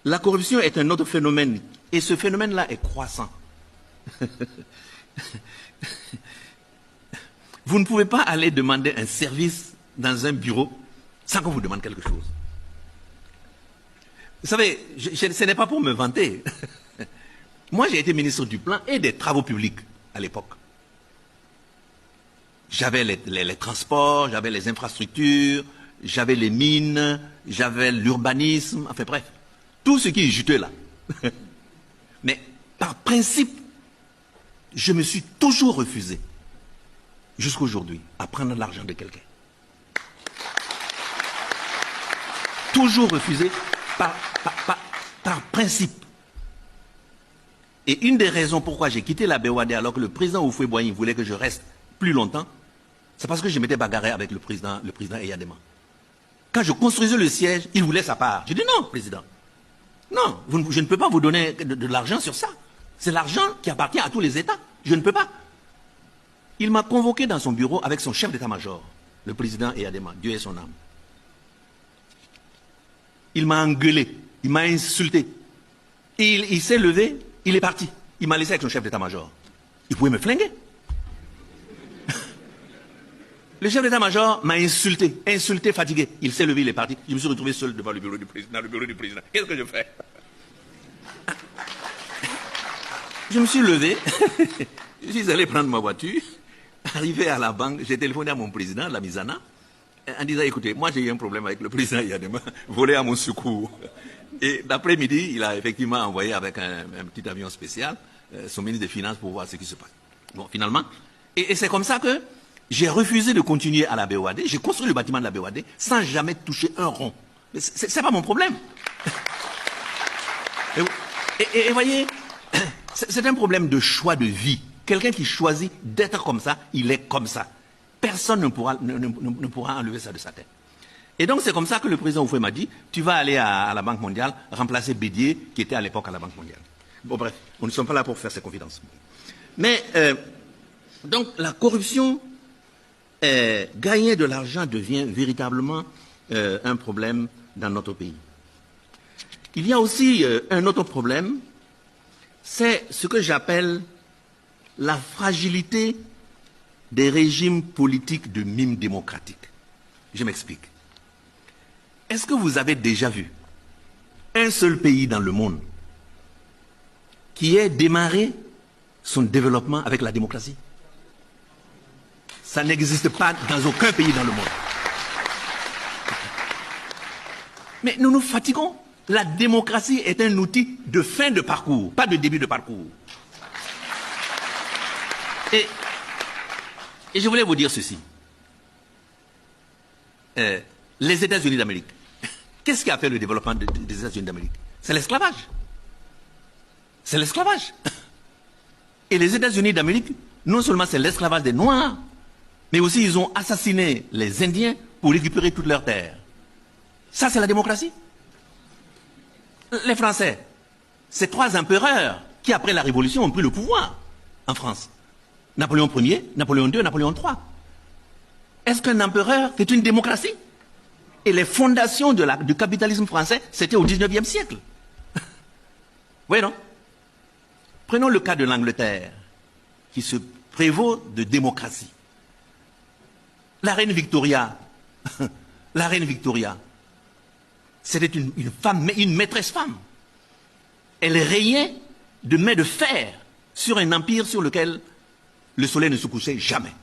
La corruption est un autre phénomène, et ce phénomène-là est croissant. Vous ne pouvez pas aller demander un service dans un bureau sans qu'on vous demande quelque chose. Vous savez, ce n'est pas pour me vanter. Moi, j'ai été ministre du Plan et des Travaux publics à l'époque. J'avais les transports, j'avais les infrastructures, j'avais les mines, j'avais l'urbanisme, enfin bref, tout ce qui est juteux là. Mais par principe, je me suis toujours refusé, jusqu'à aujourd'hui, à prendre l'argent de quelqu'un. Toujours refusé par principe. Et une des raisons pourquoi j'ai quitté la BOAD alors que le président Houphouët-Boigny voulait que je reste plus longtemps, c'est parce que je m'étais bagarré avec le président Eyadema. Quand je construisais le siège, il voulait sa part. J'ai dit non, président. Non, je ne peux pas vous donner de l'argent sur ça. C'est l'argent qui appartient à tous les États. Je ne peux pas. Il m'a convoqué dans son bureau avec son chef d'état-major, le président Eyadema, Dieu ait son âme. Il m'a engueulé, il m'a insulté. Et il s'est levé, il est parti. Il m'a laissé avec son chef d'état-major. Il pouvait me flinguer. Le chef d'état-major m'a insulté, fatigué. Il s'est levé, il est parti. Je me suis retrouvé seul devant le bureau du président, Qu'est-ce que je fais? Je me suis levé, je suis allé prendre ma voiture, arrivé à la banque, j'ai téléphoné à mon président, la Misana, en disant, écoutez, moi j'ai eu un problème avec le président Eyadema, volé à mon secours. Et d'après-midi, il a effectivement envoyé avec un petit avion spécial son ministre des Finances pour voir ce qui se passe. Bon, finalement, et c'est comme ça que j'ai refusé de continuer à la BOAD. J'ai construit le bâtiment de la BOAD sans jamais toucher un rond. C'est pas mon problème. Et voyez, c'est un problème de choix de vie. Quelqu'un qui choisit d'être comme ça, il est comme ça. Personne ne pourra enlever ça de sa tête. Et donc c'est comme ça que le président Houphouët m'a dit, tu vas aller à la Banque mondiale remplacer Bédier, qui était à l'époque à la Banque mondiale. Bon bref, nous ne sommes pas là pour faire ces confidences. Mais, donc la corruption, gagner de l'argent devient véritablement un problème dans notre pays. Il y a aussi un autre problème, c'est ce que j'appelle la fragilité des régimes politiques de mime démocratique. Je m'explique. Est-ce que vous avez déjà vu un seul pays dans le monde qui ait démarré son développement avec la démocratie? Ça n'existe pas dans aucun pays dans le monde. Mais nous nous fatiguons. La démocratie est un outil de fin de parcours, pas de début de parcours. Et je voulais vous dire ceci. Les États-Unis d'Amérique, qu'est-ce qui a fait le développement des États-Unis d'Amérique? C'est l'esclavage. C'est l'esclavage. Et les États-Unis d'Amérique, non seulement c'est l'esclavage des Noirs, mais aussi ils ont assassiné les Indiens pour récupérer toutes leurs terres. Ça, c'est la démocratie. Les Français, ces trois empereurs qui, après la Révolution, ont pris le pouvoir en France. Napoléon Ier, Napoléon II, Napoléon III. Est-ce qu'un empereur, c'est une démocratie? Et les fondations du capitalisme français, c'était au XIXe siècle. Oui, non? Prenons le cas de l'Angleterre, qui se prévaut de démocratie. La reine Victoria, c'était une femme, une maîtresse femme. Elle régnait de main de fer sur un empire sur lequel le soleil ne se couchait jamais.